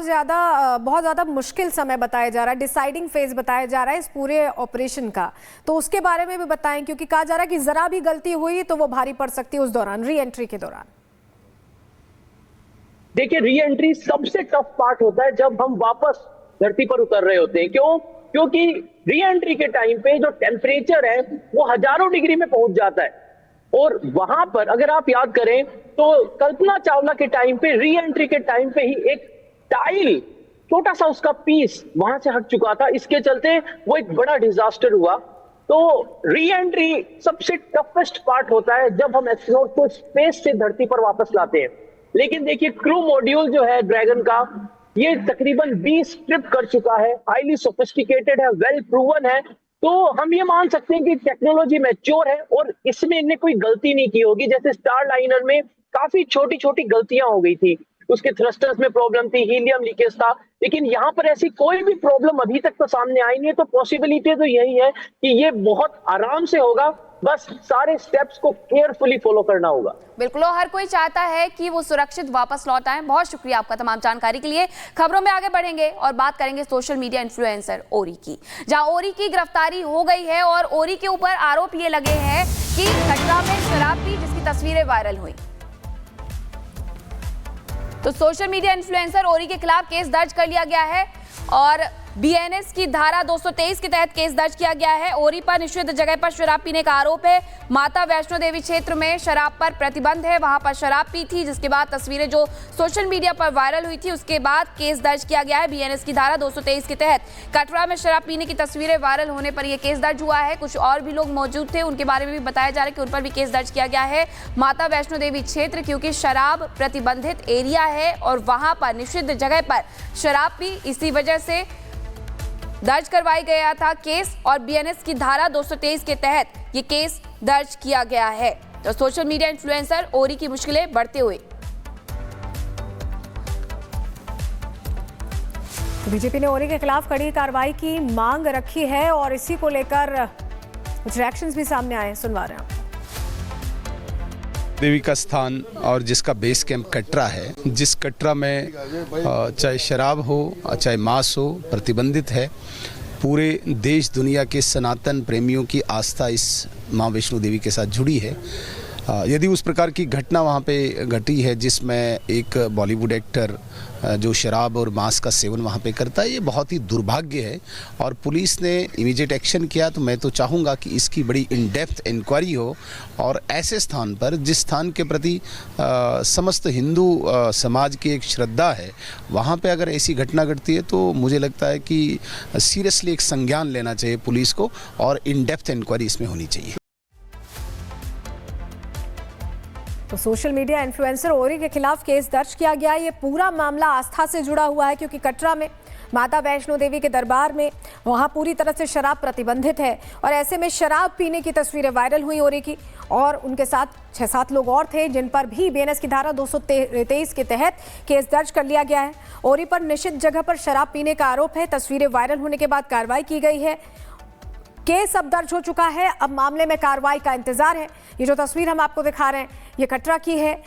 बहुत ज़्यादा मुश्किल समय बताया जा रहा है, डिसाइडिंग फेज बताया जा रहा है इस पूरे ऑपरेशन का, तो उसके बारे में भी बताएं, क्योंकि कहा जा रहा है कि जरा भी गलती हुई तो वो भारी पड़ सकती है उस दौरान, री एंट्री के दौरान। देखिए, री एंट्री सबसे टफ पार्ट होता है जब हम वापस धरती पर उतर रहे होते हैं। क्यों? क्योंकि री एंट्री के टाइम पे जो टेम्परेचर है वो हजारों डिग्री में पहुंच जाता है, और वहां पर अगर आप याद करें तो कल्पना चावला के टाइम पे, री एंट्री के टाइम पे ही एक टाइल, छोटा सा उसका पीस वहां से हट चुका था। इसके चलते वो एक बड़ा डिजास्टर हुआ। तो री एंट्री सबसे टफेस्ट पार्ट होता है जब हम एस्ट्रोनॉट को स्पेस से धरती पर वापस लाते हैं। लेकिन देखिए, क्रू मॉड्यूल जो है ड्रैगन का, ये तकरीबन 20 ट्रिप कर चुका है, हाईली सोफिस्टिकेटेड है, वेल प्रूवन है। तो हम ये मान सकते हैं कि टेक्नोलॉजी मैच्योर है और इसमें इन्हें कोई गलती नहीं की होगी। जैसे स्टार लाइनर में काफी छोटी छोटी गलतियां हो गई थी, उसके थ्रस्टर्स में प्रॉब्लम थी, हीलियम लीकेज था, लेकिन यहाँ पर ऐसी कोई भी प्रॉब्लम अभी तक तो सामने आई नहीं है। तो पॉसिबिलिटी तो यही है कि ये बहुत आराम से होगा, बस सारे स्टेप्स को केयरफुली फॉलो करना होगा। बिल्कुल, हर कोई चाहता है कि वो सुरक्षित वापस लौट आए। बहुत शुक्रिया आपका तमाम जानकारी के लिए। खबरों में आगे बढ़ेंगे और बात करेंगे सोशल मीडिया इन्फ्लुएंसर ओरी की, जहां ओरी की गिरफ्तारी हो गई है और ओरी के ऊपर आरोप ये लगे हैं कि कटरा में शराब पी, जिसकी तस्वीरें वायरल हुई। तो सोशल मीडिया इन्फ्लुएंसर ओरी के खिलाफ केस दर्ज कर लिया गया है और बीएनएस की धारा 223 के तहत केस दर्ज किया गया है। ओरी पर निषिद्ध जगह पर शराब पीने का आरोप है। माता वैष्णो देवी क्षेत्र में शराब पर प्रतिबंध है, वहां पर शराब पी थी, जिसके बाद तस्वीरें जो सोशल मीडिया पर वायरल हुई थी, उसके बाद केस दर्ज किया गया है। बीएनएस की धारा 223 के तहत कटरा में शराब पीने की तस्वीरें वायरल होने पर यह केस दर्ज हुआ है। कुछ और भी लोग मौजूद थे, उनके बारे में भी बताया जा रहा है कि उन पर भी केस दर्ज किया गया है। माता वैष्णो देवी क्षेत्र, क्योंकि शराब प्रतिबंधित एरिया है और वहां पर निषिद्ध जगह पर शराब पी, इसी वजह से दर्ज करवाई गया था केस और बीएनएस की धारा 223 के तहत ये केस दर्ज किया गया है। तो सोशल मीडिया इन्फ्लुएंसर ओरी की मुश्किलें बढ़ते हुए। बीजेपी ने ओरी के खिलाफ कड़ी कार्रवाई की मांग रखी है और इसी को लेकर कुछ रिएक्शंस भी सामने आए, सुनवा रहे हैं। देवी का स्थान और जिसका बेस कैंप कटरा है, जिस कटरा में चाहे शराब हो चाहे मांस हो, प्रतिबंधित है। पूरे देश दुनिया के सनातन प्रेमियों की आस्था इस मां वैष्णो देवी के साथ जुड़ी है। यदि उस प्रकार की घटना वहाँ पे घटी है जिसमें एक बॉलीवुड एक्टर जो शराब और मांस का सेवन वहाँ पे करता है, ये बहुत ही दुर्भाग्य है और पुलिस ने इमीडिएट एक्शन किया। तो मैं तो चाहूँगा कि इसकी बड़ी इन डेप्थ इंक्वायरी हो और ऐसे स्थान पर जिस स्थान के प्रति समस्त हिंदू समाज की एक श्रद्धा है, वहाँ पे अगर ऐसी घटना घटती है तो मुझे लगता है कि सीरियसली एक संज्ञान लेना चाहिए पुलिस को और इन डेप्थ इंक्वायरी इसमें होनी चाहिए। तो सोशल मीडिया इन्फ्लुएंसर ओरी के खिलाफ केस दर्ज किया गया। ये पूरा मामला आस्था से जुड़ा हुआ है, क्योंकि कटरा में माता वैष्णो देवी के दरबार में वहां पूरी तरह से शराब प्रतिबंधित है और ऐसे में शराब पीने की तस्वीरें वायरल हुई ओरी की, और उनके साथ 6-7 लोग और थे जिन पर भी बीएनएस की धारा 223 के तहत केस दर्ज कर लिया गया है। ओरी पर निषिद्ध जगह पर शराब पीने का आरोप है। तस्वीरें वायरल होने के बाद कार्रवाई की गई है। केस अब दर्ज हो चुका है, अब मामले में कार्रवाई का इंतजार है। ये जो तस्वीर हम आपको दिखा रहे हैं, ये कटरा की है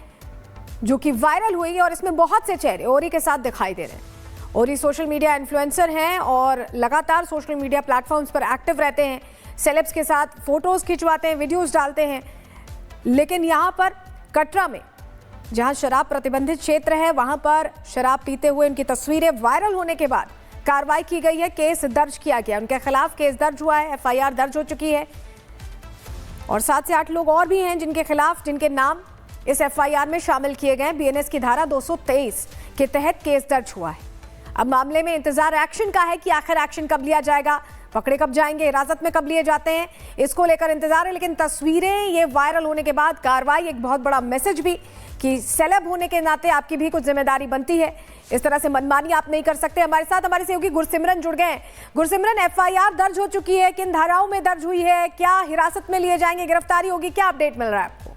जो कि वायरल हुई है और इसमें बहुत से चेहरे ओरी के साथ दिखाई दे रहे हैं। ओरी सोशल मीडिया इन्फ्लुएंसर हैं और लगातार सोशल मीडिया प्लेटफॉर्म्स पर एक्टिव रहते हैं, सेलेब्स के साथ फोटोज खिंचवाते हैं, वीडियोस डालते हैं। लेकिन यहाँ पर कटरा में जहाँ शराब प्रतिबंधित क्षेत्र है, वहाँ पर शराब पीते हुए इनकी तस्वीरें वायरल होने के बाद कार्रवाई की गई है, केस दर्ज किया गया। उनके खिलाफ केस दर्ज हुआ है, एफआईआर दर्ज हो चुकी है और 7 से 8 लोग और भी हैं जिनके खिलाफ, जिनके नाम इस एफआईआर में शामिल किए गए हैं। बीएनएस की धारा 223 के तहत केस दर्ज हुआ है। अब मामले में इंतजार एक्शन का है कि आखिर एक्शन कब लिया जाएगा, पकड़े कब जाएंगे, हिरासत में कब लिए जाते हैं, इसको लेकर इंतजार है। लेकिन तस्वीरें ये वायरल होने के बाद कार्रवाई एक बहुत बड़ा मैसेज भी कि सेलेब होने के नाते आपकी भी कुछ जिम्मेदारी बनती है, इस तरह से मनमानी आप नहीं कर सकते। हमारे साथ हमारे सहयोगी गुरसिमरन जुड़ गए हैं। गुरसिमरन, एफआईआर दर्ज हो चुकी है, किन धाराओं में दर्ज हुई है, क्या हिरासत में लिए जाएंगे, गिरफ्तारी होगी, क्या अपडेट मिल रहा है आपको?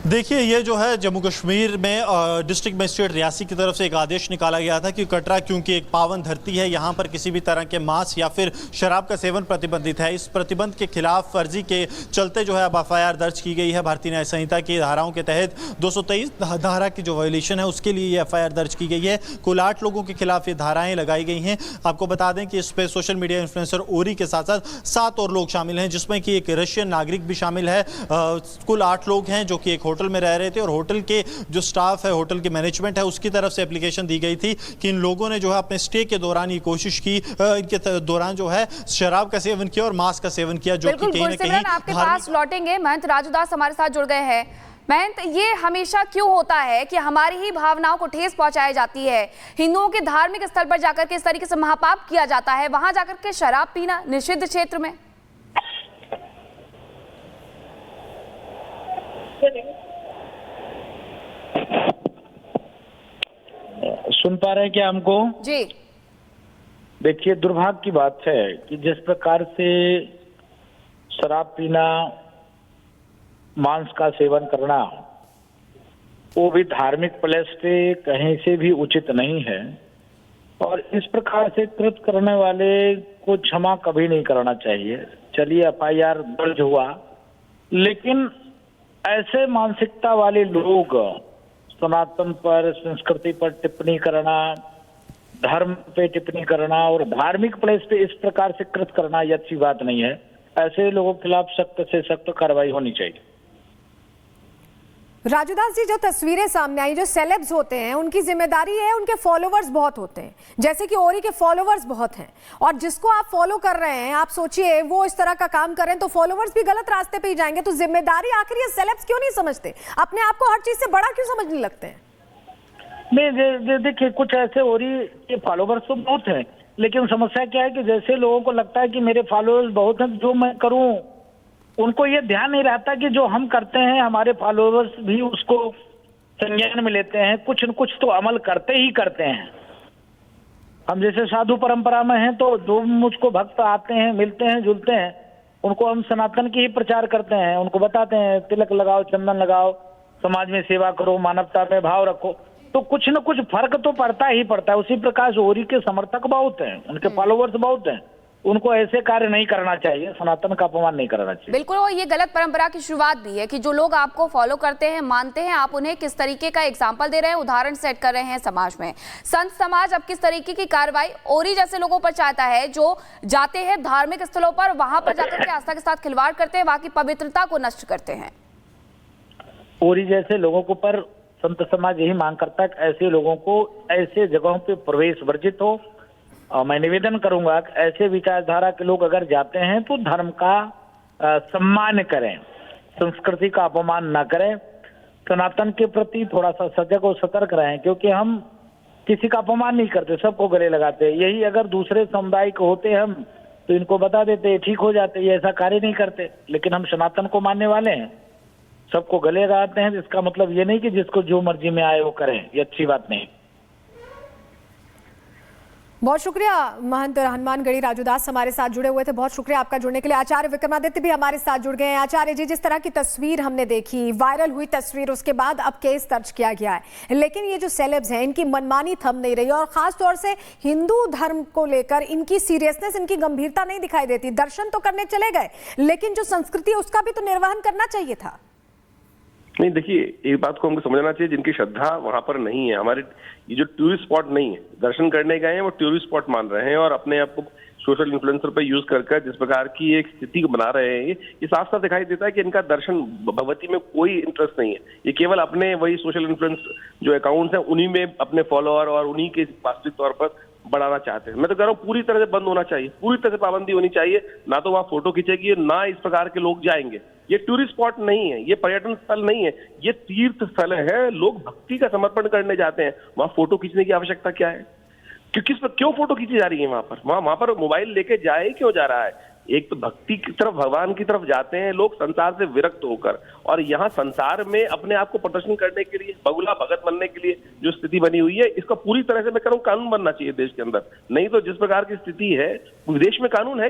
देखिए, ये जो है जम्मू कश्मीर में डिस्ट्रिक्ट मजिस्ट्रेट रियासी की तरफ से एक आदेश निकाला गया था कि कटरा क्योंकि एक पावन धरती है, यहाँ पर किसी भी तरह के मांस या फिर शराब का सेवन प्रतिबंधित है। इस प्रतिबंध के खिलाफ फर्जी के चलते जो है अब एफआईआर दर्ज की गई है। भारतीय न्याय संहिता की धाराओं के तहत 223 धारा की जो वायलेशन है उसके लिए ये एफआईआर दर्ज की गई है। कुल 8 लोगों के खिलाफ ये धाराएं लगाई गई हैं। आपको बता दें कि इस पर सोशल मीडिया इन्फ्लुएंसर ओरी के साथ साथ 7 और लोग शामिल हैं, जिसमें कि एक रशियन नागरिक भी शामिल है। कुल 8 लोग हैं जो कि एक होटल में रह रहे थे और होटल के जो स्टाफ है, होटल के मैनेजमेंट है, उसकी तरफ से एप्लीकेशन दी गई थी कि इन लोगों ने जो है अपने स्टे के दौरान ये कोशिश की, इनके दौरान जो है शराब का सेवन किया और मांस का सेवन किया, जो कि कहीं ना कहीं आपके पास लौटेंगे। महंत राजूदास हमारे साथ जुड़ गए हैं। महंत, ये हमेशा क्यों होता है कि हमारी ही भावनाओं को ठेस पहुंचाई जाती है? हिंदुओं के धार्मिक स्थल पर जाकर के इस तरीके से महापाप किया जाता है, वहां जाकर के शराब पीना निषिद्ध क्षेत्र में। सुन पा रहे हैं क्या हमको? जी देखिए, दुर्भाग्य की बात है कि जिस प्रकार से शराब पीना, मांस का सेवन करना, वो भी धार्मिक प्लेस पे कहीं से भी उचित नहीं है और इस प्रकार से कृत करने वाले को क्षमा कभी नहीं करना चाहिए। चलिए, एफआईआर दर्ज हुआ, लेकिन ऐसे मानसिकता वाले लोग सनातन पर, संस्कृति पर टिप्पणी करना, धर्म पे टिप्पणी करना और धार्मिक प्लेस पे इस प्रकार से कृत करना ये अच्छी बात नहीं है। ऐसे लोगों के खिलाफ सख्त से सख्त कार्रवाई होनी चाहिए। राजूदास जी, जो तस्वीरें सामने आई, जो सेलेब्स होते हैं उनकी जिम्मेदारी है, उनके फॉलोवर्स बहुत होते हैं, जैसे कि ओरी के फॉलोवर्स बहुत हैं, और जिसको आप फॉलो कर रहे हैं, आप सोचिए वो इस तरह का काम कर रहे हैं तो फॉलोवर्स भी गलत रास्ते पे ही जाएंगे। तो जिम्मेदारी आखिर ये सेलेब्स क्यों नहीं समझते? अपने आप को हर चीज से बड़ा क्यों समझने लगते हैं? नहीं, देखिए, कुछ ऐसे ओरी के फॉलोवर्स तो बहुत हैं, लेकिन समस्या क्या है कि जैसे लोगों को लगता है कि मेरे फॉलोअर्स बहुत हैं, जो मैं करूं, उनको ये ध्यान नहीं रहता कि जो हम करते हैं हमारे फॉलोअर्स भी उसको संज्ञान में लेते हैं, कुछ न कुछ तो अमल करते ही करते हैं। हम जैसे साधु परंपरा में हैं तो जो मुझको भक्त आते हैं, मिलते हैं, जुलते हैं, उनको हम सनातन की ही प्रचार करते हैं, उनको बताते हैं तिलक लगाओ, चंदन लगाओ, समाज में सेवा करो, मानवता में भाव रखो, तो कुछ न कुछ फर्क तो पड़ता ही पड़ता है। उसी प्रकार से ओरी के समर्थक बहुत हैं, उनके फॉलोवर्स बहुत हैं, उनको ऐसे कार्य नहीं करना चाहिए, सनातन का अपमान नहीं करना चाहिए। बिल्कुल, और ये गलत परंपरा की शुरुआत भी है कि जो लोग आपको फॉलो करते हैं, मानते हैं, आप उन्हें किस तरीके का एग्जाम्पल दे रहे हैं, उदाहरण सेट कर रहे हैं समाज में। संत समाज अब किस तरीके की कार्रवाई ओरी जैसे लोगों पर चाहता है, जो जाते हैं धार्मिक स्थलों पर, वहां पर जाकर के आस्था के साथ खिलवाड़ करते हैं, वहां की पवित्रता को नष्ट करते हैं। ओरी जैसे लोगों को पर संत समाज यही मांग करता है कि ऐसे लोगों को ऐसे जगहों पे प्रवेश वर्जित हो। मैं निवेदन करूंगा कि ऐसे विचारधारा के लोग अगर जाते हैं तो धर्म का सम्मान करें, संस्कृति का अपमान न करें, सनातन के प्रति थोड़ा सा सजग और सतर्क रहें, क्योंकि हम किसी का अपमान नहीं करते, सबको गले लगाते हैं। यही अगर दूसरे समुदाय के होते हम तो इनको बता देते, ठीक हो जाते, ये ऐसा कार्य नहीं करते, लेकिन हम सनातन को मानने वाले हैं, सबको गले लगाते हैं। इसका मतलब ये नहीं कि जिसको जो मर्जी में आए वो करें, ये अच्छी बात नहीं। बहुत शुक्रिया महंत हनुमानगढ़ी राजूदास हमारे साथ जुड़े हुए थे, बहुत शुक्रिया आपका जुड़ने के लिए। आचार्य विक्रमादित्य भी हमारे साथ जुड़ गए हैं। आचार्य जी, जिस तरह की तस्वीर हमने देखी, वायरल हुई तस्वीर, उसके बाद अब केस दर्ज किया गया है, लेकिन ये जो सेलेब्स हैं इनकी मनमानी थम नहीं रही और खास तौर से हिंदू धर्म को लेकर इनकी सीरियसनेस, इनकी गंभीरता नहीं दिखाई देती। दर्शन तो करने चले गए, लेकिन जो संस्कृति है उसका भी तो निर्वहन करना चाहिए था। नहीं, देखिए, एक बात को हमको समझना चाहिए, जिनकी श्रद्धा वहां पर नहीं है, हमारे ये जो टूरिस्ट स्पॉट नहीं है, दर्शन करने गए हैं वो टूरिस्ट स्पॉट मान रहे हैं और अपने आप को सोशल इन्फ्लुएंसर पे यूज कर जिस प्रकार की एक स्थिति को बना रहे हैं, ये साफ साफ दिखाई देता है कि इनका दर्शन भगवती में कोई इंटरेस्ट नहीं है। ये केवल अपने वही सोशल इन्फ्लुएंस जो अकाउंट्स हैं उन्हीं में अपने फॉलोअर और उन्हीं के वास्तविक तौर पर बढ़ाना चाहते हैं। मैं तो कह रहा हूँ पूरी तरह से बंद होना चाहिए, पूरी तरह से पाबंदी होनी चाहिए। ना तो वहाँ फोटो खींचेगी, ना इस प्रकार के लोग जाएंगे। ये टूरिस्ट स्पॉट नहीं है, ये पर्यटन स्थल नहीं है, ये तीर्थ स्थल है। लोग भक्ति का समर्पण करने जाते हैं, वहाँ फोटो खींचने की आवश्यकता क्या है? क्यों फोटो खींची जा रही है वहां पर? वहां पर मोबाइल लेके जाए क्यों जा रहा है? एक तो भक्ति की तरफ, भगवान की तरफ जाते हैं लोग संसार से विरक्त होकर, और यहाँ संसार में अपने आप को प्रदर्शन करने के लिए, बगुला भगत बनने के लिए जो स्थिति बनी हुई है, इसका पूरी तरह से मैं कह रहा हूँ कानून बनना चाहिए देश के अंदर। नहीं तो जिस प्रकार की स्थिति है, देश में कानून है